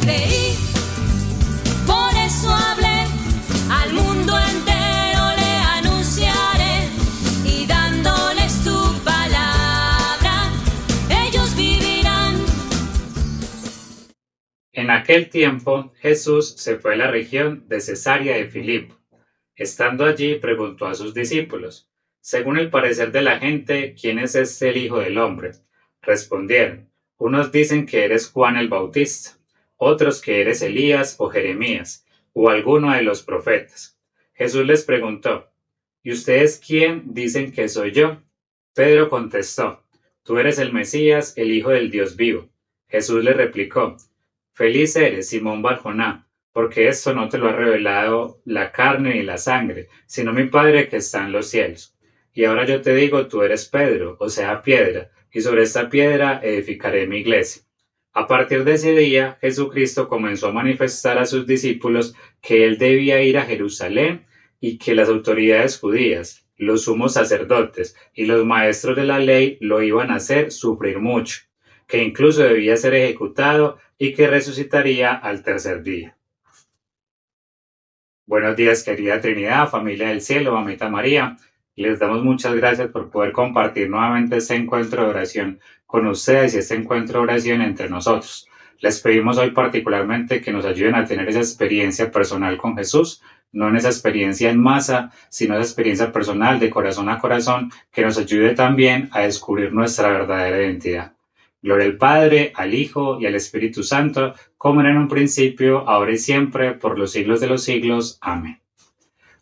creí, por eso hablé, al mundo entero le anunciaré, y dándoles tu palabra, ellos vivirán. En aquel tiempo Jesús se fue a la región de Cesarea de Filipo. Estando allí, preguntó a sus discípulos: según el parecer de la gente, ¿quién es el Hijo del Hombre? Respondieron: unos dicen que eres Juan el Bautista, otros que eres Elías o Jeremías, o alguno de los profetas. Jesús les preguntó: ¿y ustedes quién dicen que soy yo? Pedro contestó: tú eres el Mesías, el Hijo del Dios vivo. Jesús le replicó: feliz eres, Simón Barjoná, porque esto no te lo ha revelado la carne ni la sangre, sino mi Padre que está en los cielos. Y ahora yo te digo, tú eres Pedro, o sea, piedra, y sobre esta piedra edificaré mi iglesia. A partir de ese día, Jesucristo comenzó a manifestar a sus discípulos que él debía ir a Jerusalén y que las autoridades judías, los sumos sacerdotes y los maestros de la ley lo iban a hacer sufrir mucho, que incluso debía ser ejecutado y que resucitaría al tercer día. Buenos días, querida Trinidad, familia del cielo, mamita María. Les damos muchas gracias por poder compartir nuevamente este encuentro de oración con ustedes y este encuentro de oración entre nosotros. Les pedimos hoy particularmente que nos ayuden a tener esa experiencia personal con Jesús, no en esa experiencia en masa, sino esa experiencia personal de corazón a corazón que nos ayude también a descubrir nuestra verdadera identidad. Gloria al Padre, al Hijo y al Espíritu Santo, como era en un principio, ahora y siempre, por los siglos de los siglos. Amén.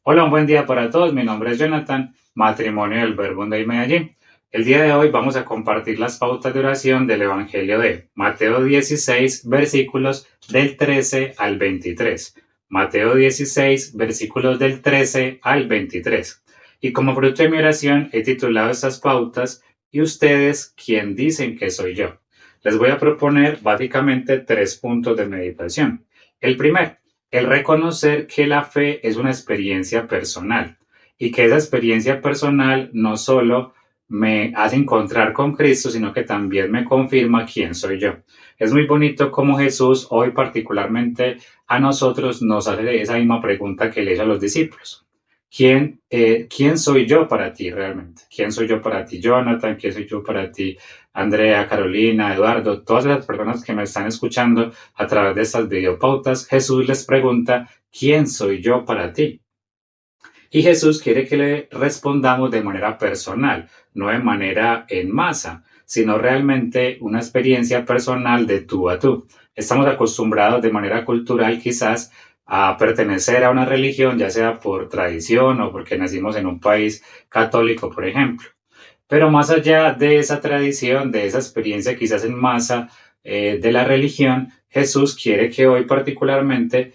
Hola, un buen día para todos. Mi nombre es Jonathan, matrimonio del Verbo de Medellín. El día de hoy vamos a compartir las pautas de oración del Evangelio de Mateo 16, versículos del 13 al 23. Mateo 16, versículos del 13 al 23. Y como fruto de mi oración he titulado estas pautas: ¿y ustedes quién dicen que soy yo? Les voy a proponer básicamente 3 puntos de meditación. El primero, el reconocer que la fe es una experiencia personal y que esa experiencia personal no solo me hace encontrar con Cristo, sino que también me confirma quién soy yo. Es muy bonito cómo Jesús hoy particularmente a nosotros nos hace esa misma pregunta que le hizo a los discípulos. ¿Quién soy yo para ti realmente? ¿Quién soy yo para ti, Jonathan? ¿Quién soy yo para ti, Andrea, Carolina, Eduardo? Todas las personas que me están escuchando a través de estas videopautas, Jesús les pregunta: ¿quién soy yo para ti? Y Jesús quiere que le respondamos de manera personal, no de manera en masa, sino realmente una experiencia personal de tú a tú. Estamos acostumbrados de manera cultural quizás a pertenecer a una religión, ya sea por tradición o porque nacimos en un país católico, por ejemplo. Pero más allá de esa tradición, de esa experiencia quizás en masa de la religión, Jesús quiere que hoy particularmente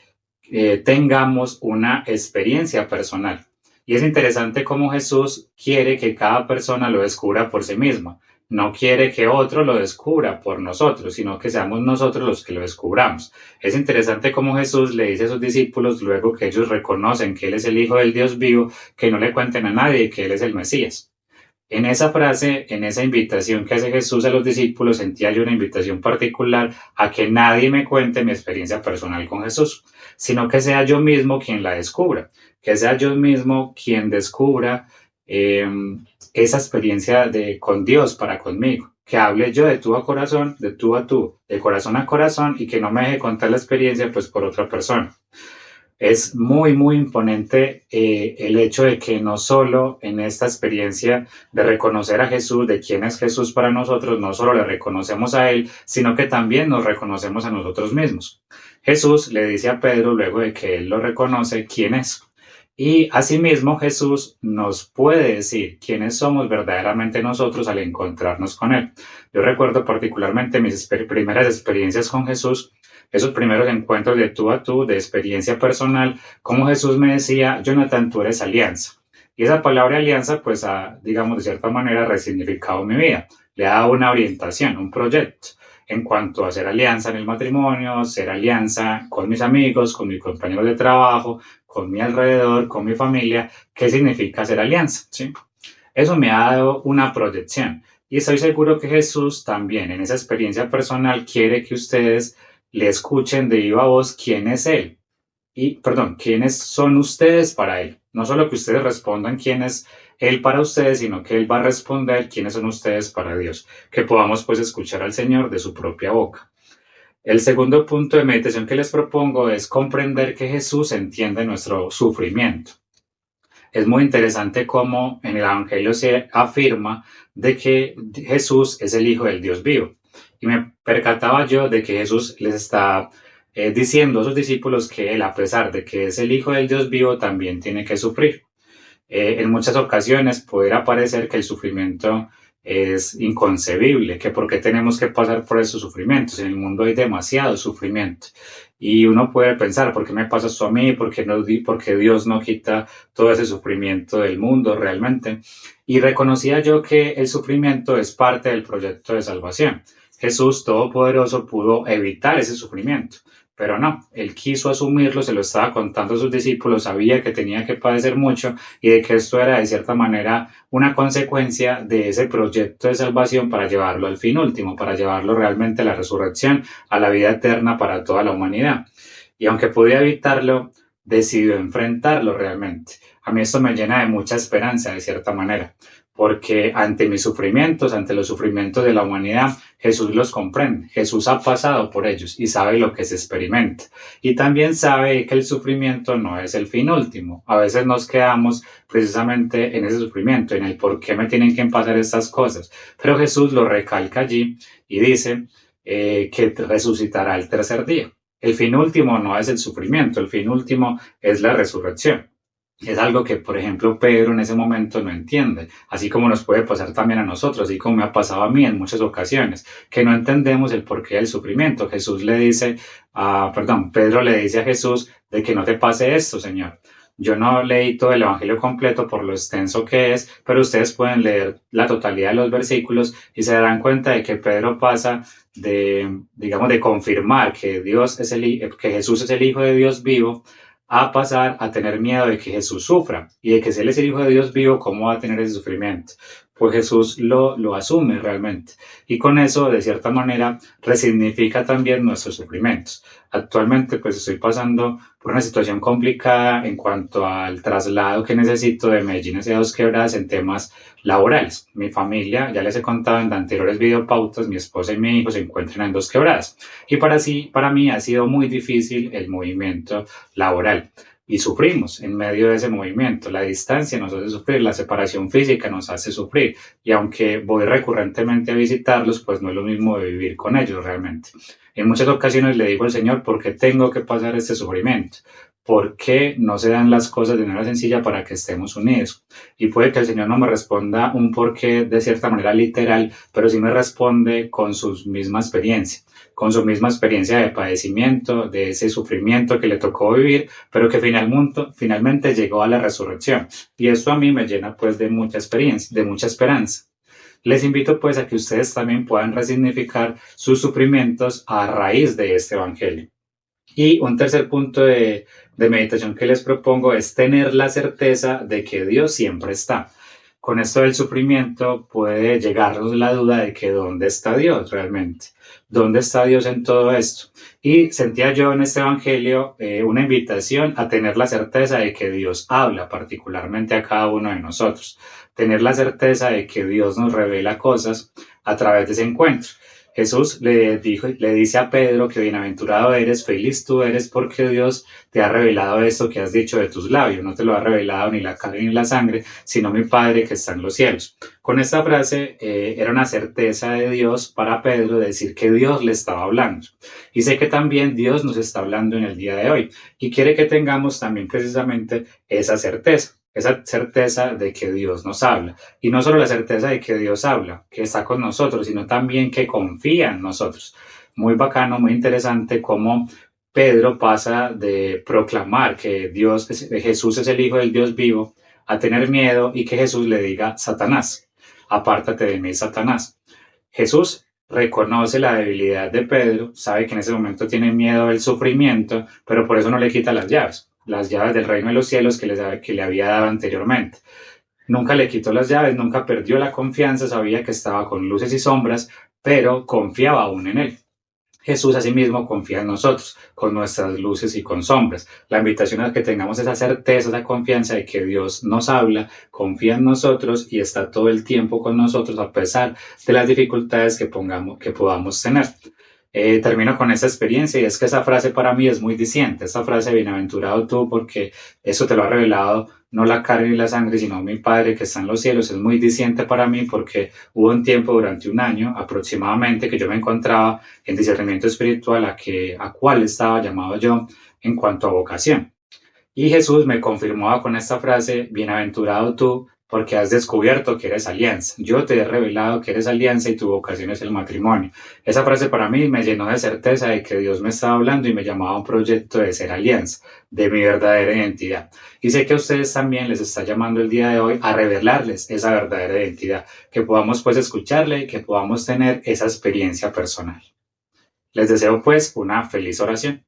tengamos una experiencia personal. Y es interesante cómo Jesús quiere que cada persona lo descubra por sí misma. No quiere que otro lo descubra por nosotros, sino que seamos nosotros los que lo descubramos. Es interesante cómo Jesús le dice a sus discípulos, luego que ellos reconocen que Él es el Hijo del Dios vivo, que no le cuenten a nadie que Él es el Mesías. En esa frase, en esa invitación que hace Jesús a los discípulos, sentía yo una invitación particular a que nadie me cuente mi experiencia personal con Jesús, sino que sea yo mismo quien la descubra, que sea yo mismo quien descubra esa experiencia con Dios para conmigo, que hable yo de tú a corazón, de tú a tú, de corazón a corazón, y que no me deje contar la experiencia pues por otra persona. Es muy, muy imponente el hecho de que no solo en esta experiencia de reconocer a Jesús, de quién es Jesús para nosotros, no solo le reconocemos a Él, sino que también nos reconocemos a nosotros mismos. Jesús le dice a Pedro, luego de que Él lo reconoce, quién es. Y asimismo Jesús nos puede decir quiénes somos verdaderamente nosotros al encontrarnos con Él. Yo recuerdo particularmente mis primeras experiencias con Jesús, esos primeros encuentros de tú a tú, de experiencia personal, como Jesús me decía: Jonathan, tú eres alianza. Y esa palabra alianza, pues digamos, de cierta manera ha resignificado mi vida. Le ha dado una orientación, un proyecto en cuanto a hacer alianza en el matrimonio, hacer alianza con mis amigos, con mis compañeros de trabajo, con mi alrededor, con mi familia. ¿Qué significa hacer alianza? ¿Sí? Eso me ha dado una proyección. Y estoy seguro que Jesús también, en esa experiencia personal, quiere que ustedes le escuchen de viva voz quién es Él. ¿Quiénes son ustedes para Él? No solo que ustedes respondan quién es Él para ustedes, sino que Él va a responder quiénes son ustedes para Dios. Que podamos pues escuchar al Señor de su propia boca. El segundo punto de meditación que les propongo es comprender que Jesús entiende nuestro sufrimiento. Es muy interesante cómo en el Evangelio se afirma de que Jesús es el Hijo del Dios vivo. Y me percataba yo de que Jesús les está diciendo a sus discípulos que Él, a pesar de que es el Hijo del Dios vivo, también tiene que sufrir. En muchas ocasiones pudiera parecer que el sufrimiento es inconcebible, que por qué tenemos que pasar por esos sufrimientos. En el mundo hay demasiado sufrimiento. Y uno puede pensar, ¿por qué me pasa esto a mí? ¿Por qué Dios no quita todo ese sufrimiento del mundo realmente? Y reconocía yo que el sufrimiento es parte del proyecto de salvación. Jesús Todopoderoso pudo evitar ese sufrimiento, pero no, Él quiso asumirlo, se lo estaba contando a sus discípulos, sabía que tenía que padecer mucho y de que esto era de cierta manera una consecuencia de ese proyecto de salvación para llevarlo al fin último, para llevarlo realmente a la resurrección, a la vida eterna para toda la humanidad. Y aunque podía evitarlo, decidió enfrentarlo realmente. A mí esto me llena de mucha esperanza de cierta manera, porque ante mis sufrimientos, ante los sufrimientos de la humanidad, Jesús los comprende, Jesús ha pasado por ellos y sabe lo que se experimenta. Y también sabe que el sufrimiento no es el fin último. A veces nos quedamos precisamente en ese sufrimiento, en el por qué me tienen que pasar estas cosas. Pero Jesús lo recalca allí y dice que resucitará el tercer día. El fin último no es el sufrimiento, el fin último es la resurrección. Es algo que, por ejemplo, Pedro en ese momento no entiende, así como nos puede pasar también a nosotros, así como me ha pasado a mí en muchas ocasiones, que no entendemos el porqué del sufrimiento. Pedro le dice a Jesús de que no te pase esto, Señor. Yo no leí todo el Evangelio completo por lo extenso que es, pero ustedes pueden leer la totalidad de los versículos y se darán cuenta de que Pedro pasa de confirmar que que Jesús es el Hijo de Dios vivo, a pasar a tener miedo de que Jesús sufra y de que si Él es el Hijo de Dios vivo, ¿cómo va a tener ese sufrimiento? Pues Jesús lo asume realmente y con eso, de cierta manera, resignifica también nuestros sufrimientos. Actualmente, pues estoy pasando por una situación complicada en cuanto al traslado que necesito de Medellín hacia Dos Quebradas en temas laborales. Mi familia, ya les he contado en anteriores videopautas, mi esposa y mi hijo se encuentran en Dos Quebradas y para mí ha sido muy difícil el movimiento laboral. Y sufrimos en medio de ese movimiento. La distancia nos hace sufrir, la separación física nos hace sufrir. Y aunque voy recurrentemente a visitarlos, pues no es lo mismo de vivir con ellos realmente. En muchas ocasiones le digo al Señor, ¿por qué tengo que pasar este sufrimiento? ¿Por qué no se dan las cosas de manera sencilla para que estemos unidos? Y puede que el Señor no me responda un porqué de cierta manera literal, pero sí me responde con su misma experiencia de padecimiento, de ese sufrimiento que le tocó vivir, pero que finalmente llegó a la resurrección. Y esto a mí me llena pues de mucha experiencia, de mucha esperanza. Les invito pues a que ustedes también puedan resignificar sus sufrimientos a raíz de este evangelio. Y un tercer punto de meditación que les propongo es tener la certeza de que Dios siempre está. Con esto del sufrimiento puede llegarnos la duda de que ¿dónde está Dios realmente? ¿Dónde está Dios en todo esto? Y sentía yo en este evangelio una invitación a tener la certeza de que Dios habla particularmente a cada uno de nosotros. Tener la certeza de que Dios nos revela cosas a través de ese encuentro. Jesús le dice a Pedro que bienaventurado eres, feliz tú eres porque Dios te ha revelado esto que has dicho de tus labios. No te lo ha revelado ni la carne ni la sangre, sino mi Padre que está en los cielos. Con esta frase era una certeza de Dios para Pedro de decir que Dios le estaba hablando. Y sé que también Dios nos está hablando en el día de hoy y quiere que tengamos también precisamente esa certeza de que Dios nos habla. Y no solo la certeza de que Dios habla, que está con nosotros, sino también que confía en nosotros. Muy bacano, muy interesante cómo Pedro pasa de proclamar que Jesús es el Hijo del Dios vivo, a tener miedo y que Jesús le diga, Satanás, apártate de mí, Satanás. Jesús reconoce la debilidad de Pedro, sabe que en ese momento tiene miedo del sufrimiento, pero por eso no le quita las llaves del reino de los cielos que le había dado anteriormente. Nunca le quitó las llaves, nunca perdió la confianza, sabía que estaba con luces y sombras, pero confiaba aún en él. Jesús asimismo confía en nosotros, con nuestras luces y con sombras. La invitación a que tengamos esa certeza, esa confianza de que Dios nos habla, confía en nosotros y está todo el tiempo con nosotros a pesar de las dificultades que podamos tener. Termino con esta experiencia y es que esa frase para mí es muy diciente, esta frase bienaventurado tú porque eso te lo ha revelado no la carne ni la sangre sino mi Padre que está en los cielos, es muy diciente para mí porque hubo un tiempo durante un año aproximadamente que yo me encontraba en discernimiento espiritual a cuál estaba llamado yo en cuanto a vocación. Y Jesús me confirmaba con esta frase, bienaventurado tú, porque has descubierto que eres alianza. Yo te he revelado que eres alianza y tu vocación es el matrimonio. Esa frase para mí me llenó de certeza de que Dios me estaba hablando y me llamaba a un proyecto de ser alianza, de mi verdadera identidad. Y sé que a ustedes también les está llamando el día de hoy a revelarles esa verdadera identidad, que podamos pues escucharle y que podamos tener esa experiencia personal. Les deseo pues una feliz oración.